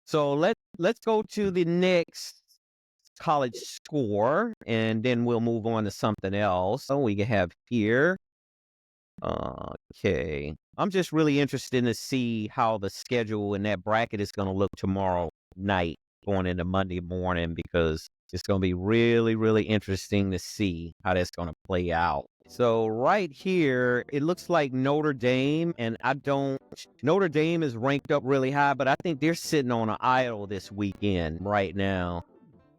So let's go to the next college score, and then we'll move on to something else. So we can have here. Okay. I'm just really interested to see how the schedule in that bracket is going to look tomorrow night going into Monday morning, because it's going to be really, really interesting to see how that's going to play out. So right here, it looks like Notre Dame, and Notre Dame is ranked up really high, but I think they're sitting on an idle this weekend right now,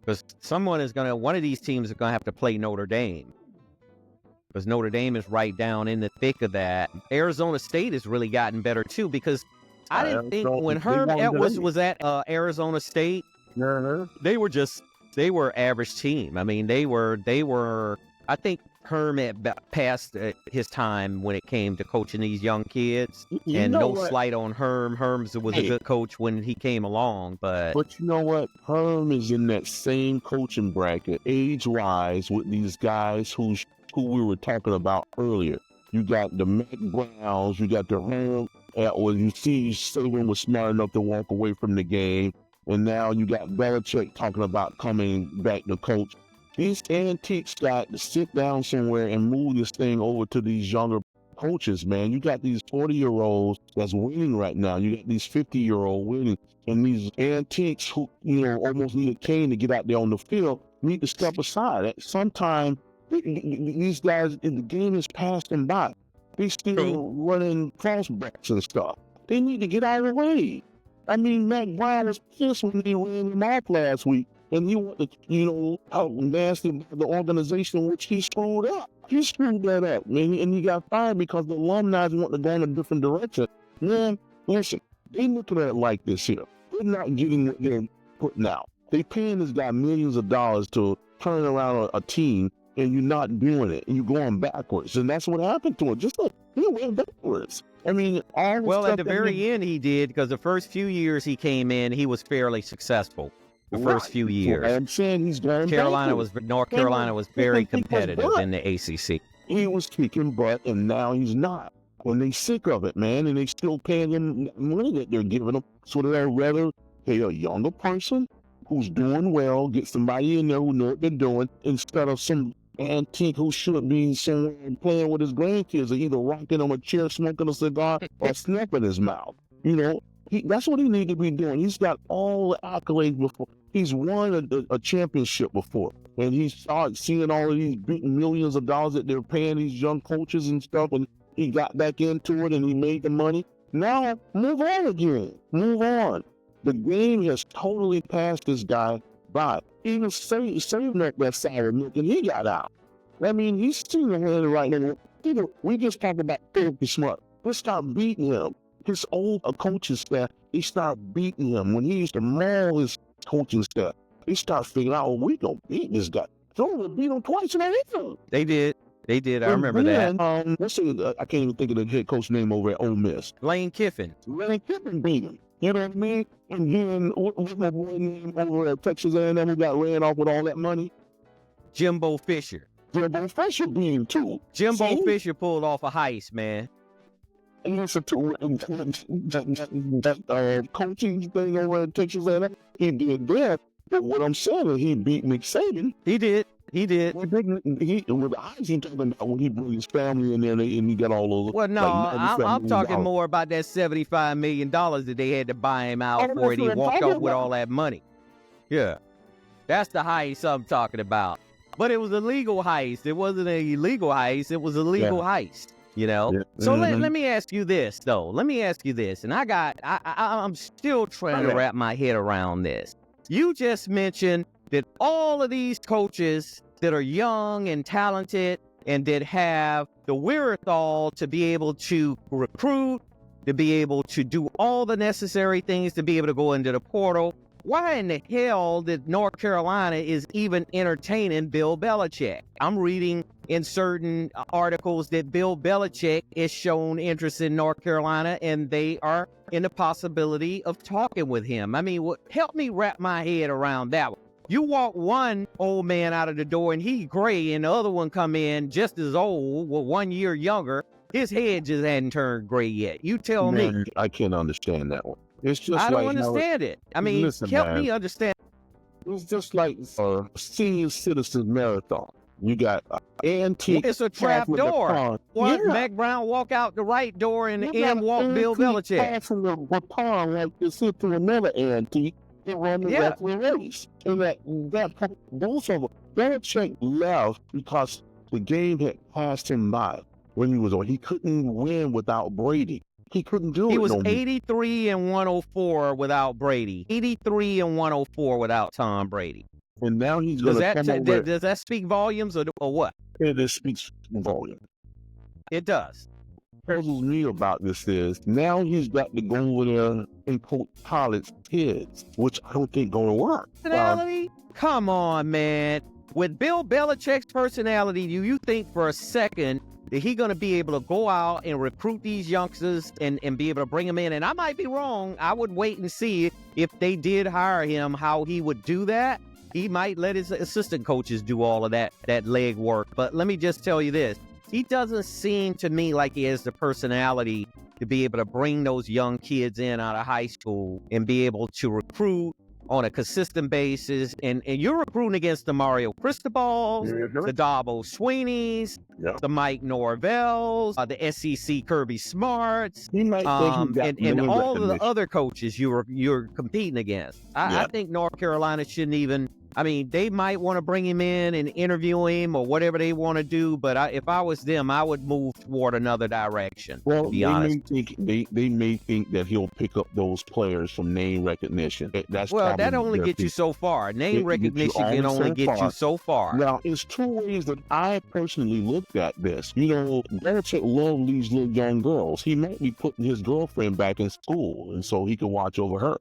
because one of these teams is going to have to play Notre Dame, because Notre Dame is right down in the thick of that. Arizona State has really gotten better too, because I didn't think when Herm Edwards was at Arizona State, they were average team. I mean, they were. I think Herm had passed his time when it came to coaching these young kids. And no slight on Herm. Herm was a good coach when he came along, but you know what? Herm is in that same coaching bracket, age-wise, with these guys who we were talking about earlier. You got the Mac Browns, you got the Herm Edwards. You see, Saban was smart enough to walk away from the game, and now you got Belichick talking about coming back to coach. These antiques got to sit down somewhere and move this thing over to these younger coaches, man. You got these 40-year-olds that's winning right now. You got these 50-year-olds winning. And these antiques who, almost need a cane to get out there on the field need to step aside. Sometimes these guys, the game is passed them by. They still running crossbacks and stuff. They need to get out of the way. I mean, Mac Brown was pissed when they ran him off last week. And you want to, how nasty the organization which he screwed up. He screwed that up, man. And he got fired because the alumni want to go in a different direction. Man, listen, they looking at it like this here. They're not getting what they're putting out. They paying this guy millions of dollars to turn around a team, and you're not doing it. And you're going backwards. And that's what happened to him. Just like, he went backwards. I mean, at the very end he did, because the first few years he came in, he was fairly successful. The first few years. I'm saying he's going North Carolina was very competitive in the ACC. He was kicking butt, and now he's not. When they sick of it, man, and they still paying him money that they're giving him, so they'd rather pay a younger person who's doing well, get somebody in there who know what they're doing, instead of some antique who should be somewhere playing with his grandkids, or either rocking on a chair, smoking a cigar, or snapping his mouth. That's what he need to be doing. He's got all the accolades before. He's won a championship before. And he started seeing all of these big millions of dollars that they're paying these young coaches and stuff. And he got back into it and he made the money. Now, move on again. Move on. The game has totally passed this guy by. Even saving that sour milk, and he got out. I mean, he's sitting there right now. We just talked about Philip Smart. Let's start beating him. His old coaching staff, they start beating him. When he used to maul his coaching staff, they start figuring out, we gonna beat this guy. So we beat him twice in that inning. They did. I remember that. Let's say, I can't even think of the head coach name over at Ole Miss. Lane Kiffin. Lane Kiffin beat him. You know what I mean? And then what's my boy name over at Texas A&M who got ran off with all that money? Jimbo Fisher. Jimbo Fisher beat him too. Jimbo Fisher pulled off a heist, man. And listen to that coaching thing over at Texas A&M. He did that. But what I'm saying is he beat Nick Saban. He did. With the eyes he talking about when he brought his family in there and he got all those. Well, no, I'm talking more about that $75 million that they had to buy him out for, and he walked off with all that money. Yeah, that's the heist I'm talking about. But it was a legal heist. It wasn't an illegal heist. It was a legal heist. Yeah. So let me ask you this, though. And I'm still trying to wrap my head around this. You just mentioned that all of these coaches that are young and talented and that have the wherewithal to be able to recruit, to be able to do all the necessary things to be able to go into the portal, why in the hell that North Carolina is even entertaining Bill Belichick? I'm reading in certain articles that Bill Belichick is shown interest in North Carolina, and they are in the possibility of talking with him. I mean, help me wrap my head around that one. You walk one old man out of the door and he gray, and the other one come in just as old, 1 year younger. His head just hadn't turned gray yet. You tell me. I can't understand that one. It's just I don't like understand it. I mean, listen, help man. me understand. It's just like a senior citizen marathon. You got antique. It's a trap door. What? Yeah. Mac Brown walk out the right door and You in got walk Bill antique Belichick. passing the baton like this into another antique and run the rest of the race. And those of them, Belichick left because the game had passed him by when he was on. He couldn't win without Brady. He couldn't do it. He was no more. 83 and 104 without Brady. 83 and 104 without Tom Brady. And now he's going to come over. Does that speak volumes or what? It speaks volume. It does. What puzzles me about this is now he's got to go over there and coach college kids, which I don't think going to work. Personality? Come on, man. With Bill Belichick's personality, do you think for a second that he's going to be able to go out and recruit these youngsters and be able to bring them in? And I might be wrong. I would wait and see if they did hire him, how he would do that. He might let his assistant coaches do all of that leg work. But let me just tell you this. He doesn't seem to me like he has the personality to be able to bring those young kids in out of high school and be able to recruit on a consistent basis. And you're recruiting against the Mario Cristobal's, the Dabo Sweeneys, the Mike Norvells, the SEC Kirby Smarts, and all of the other coaches you're competing against. I think North Carolina shouldn't even. I mean, they might want to bring him in and interview him or whatever they want to do, but if I was them, I would move toward another direction. Well, to be honest. They may think that he'll pick up those players from name recognition. That only gets you so far. Name recognition can only get you so far. Now, there's two ways that I personally looked at this. You know, Belichick loves these little young girls. He might be putting his girlfriend back in school, and so he can watch over her.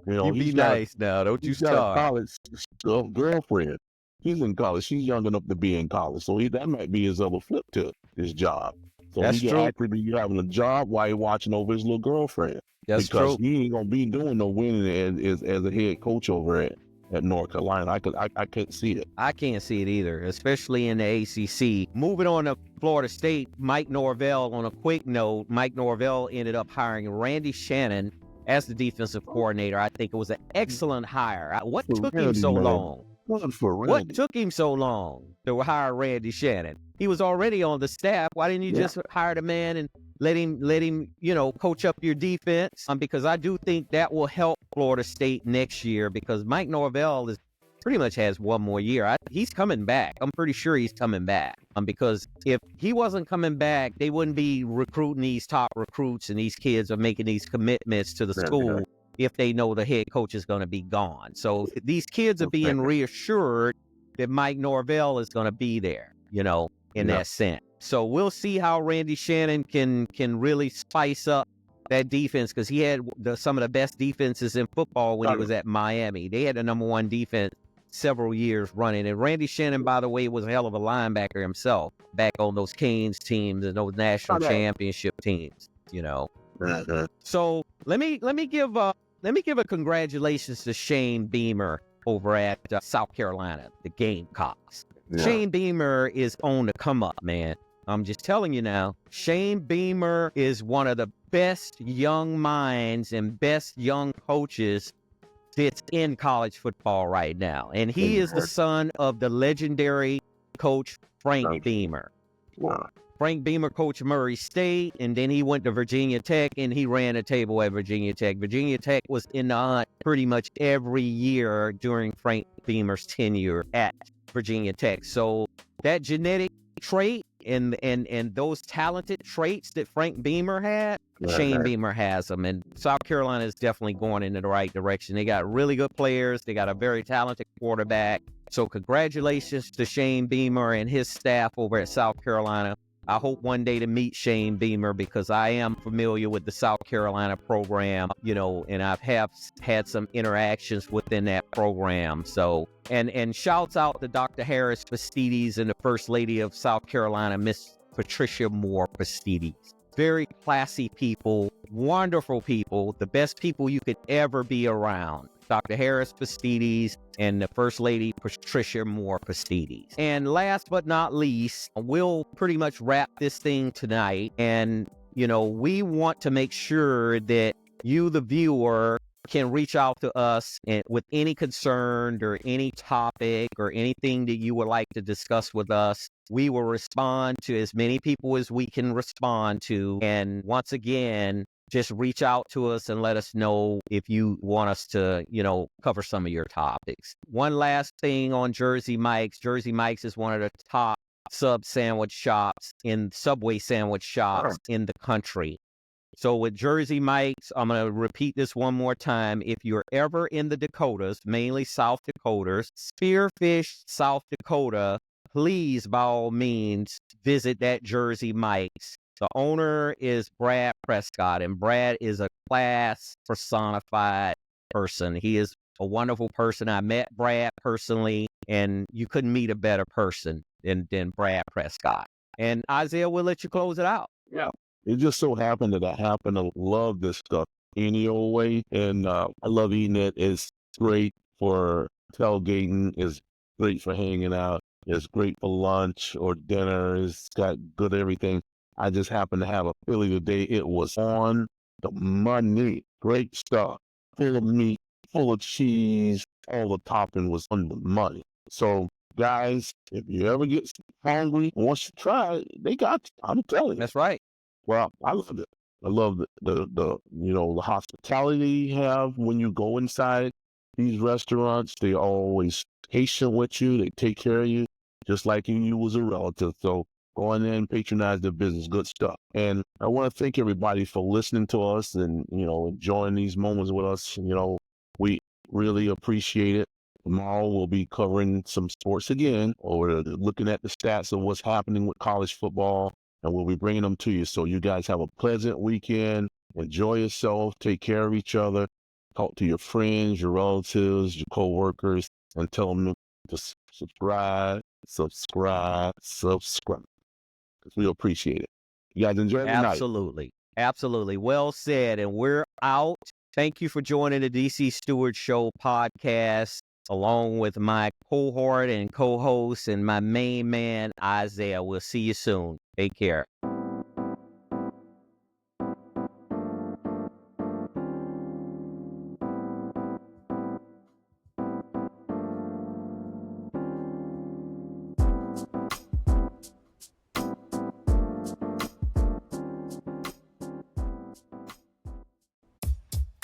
You know, be nice now. Don't you start. He's got a college girlfriend. He's in college. She's young enough to be in college. So that might be his other flip to his job. So that's he can actually be having a job while he's watching over his little girlfriend. That's because true. He ain't going to be doing no winning as a head coach over at North Carolina. I can't see it. I can't see it either, especially in the ACC. Moving on to Florida State, Mike Norvell, on a quick note, Mike Norvell ended up hiring Randy Shannon as the defensive coordinator. I think it was an excellent hire. What took him so long? What took him so long to hire Randy Shannon? He was already on the staff. Why didn't you just hire the man and let him, coach up your defense? Because I do think that will help Florida State next year, because Mike Norvell pretty much has one more year. He's coming back. I'm pretty sure he's coming back. Because if he wasn't coming back, they wouldn't be recruiting these top recruits, and these kids are making these commitments to the school if they know the head coach is going to be gone. So these kids are being reassured that Mike Norvell is going to be there, in that sense. So we'll see how Randy Shannon can really spice up that defense, because he had some of the best defenses in football when he was at Miami. They had the number one defense several years running. And Randy Shannon, by the way, was a hell of a linebacker himself back on those Canes teams and those national championship teams, So let me give a congratulations to Shane Beamer over at South Carolina, the Gamecocks. Shane Beamer is on the come up, man. I'm just telling you now, Shane Beamer is one of the best young minds and best young coaches that's in college football right now. And he is the son of the legendary coach Frank Beamer. Wow. Frank Beamer coached Murray State, and then he went to Virginia Tech, and he ran a table at Virginia Tech. Virginia Tech was in the hunt pretty much every year during Frank Beamer's tenure at Virginia Tech. So that genetic trait and those talented traits that Frank Beamer had, Shane Beamer has them. And South Carolina is definitely going in the right direction. They got really good players. They got a very talented quarterback. So congratulations to Shane Beamer and his staff over at South Carolina. I hope one day to meet Shane Beamer, because I am familiar with the South Carolina program, and I've had some interactions within that program. So, and shouts out to Dr. Harris Pastides and the First Lady of South Carolina, Miss Patricia Moore Pastides. Very classy people, wonderful people, the best people you could ever be around. Dr. Harris Pastides and the First Lady Patricia Moore Pastides. And last but not least, we'll pretty much wrap this thing tonight. And, we want to make sure that you, the viewer, can reach out to us with any concern or any topic or anything that you would like to discuss with us. We will respond to as many people as we can respond to. And once again, just reach out to us and let us know if you want us to, cover some of your topics. One last thing on Jersey Mike's. Jersey Mike's is one of the top Subway sandwich shops in the country. So with Jersey Mike's, I'm going to repeat this one more time. If you're ever in the Dakotas, mainly South Dakotas, Spearfish, South Dakota, please, by all means, visit that Jersey Mike's. The owner is Brad Prescott, and Brad is a class personified person. He is a wonderful person. I met Brad personally, and you couldn't meet a better person than Brad Prescott. And Isaiah, we'll let you close it out. Yeah. It just so happened that I happen to love this stuff any old way, and I love eating it. It's great for tailgating. It's great for hanging out. It's great for lunch or dinner. It's got good everything. I just happened to have a Philly today. It was on the money. Great stuff. Full of meat, full of cheese. All the topping was on the money. So, guys, if you ever get hungry, once you try it, they got you. I'm telling you. That's right. Well, I love it. I love the hospitality you have when you go inside these restaurants. They're always patient with you. They take care of you just like you was a relative. So go in there and patronize their business. Good stuff. And I want to thank everybody for listening to us and, enjoying these moments with us. We really appreciate it. Tomorrow we'll be covering some sports again, or looking at the stats of what's happening with college football. And we'll be bringing them to you. So you guys have a pleasant weekend. Enjoy yourself. Take care of each other. Talk to your friends, your relatives, your co-workers, and tell them to subscribe. Because we appreciate it. You guys enjoy the night. Absolutely. Well said. And we're out. Thank you for joining the DC Stewart Show podcast, along with my cohort and co-host and my main man, Isaiah. We'll see you soon. Take care.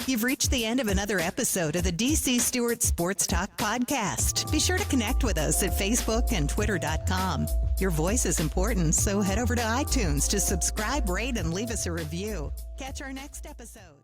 You've reached the end of another episode of the DC Stewart Sports Talk podcast. Be sure to connect with us at Facebook and Twitter.com. Your voice is important, so head over to iTunes to subscribe, rate, and leave us a review. Catch our next episode.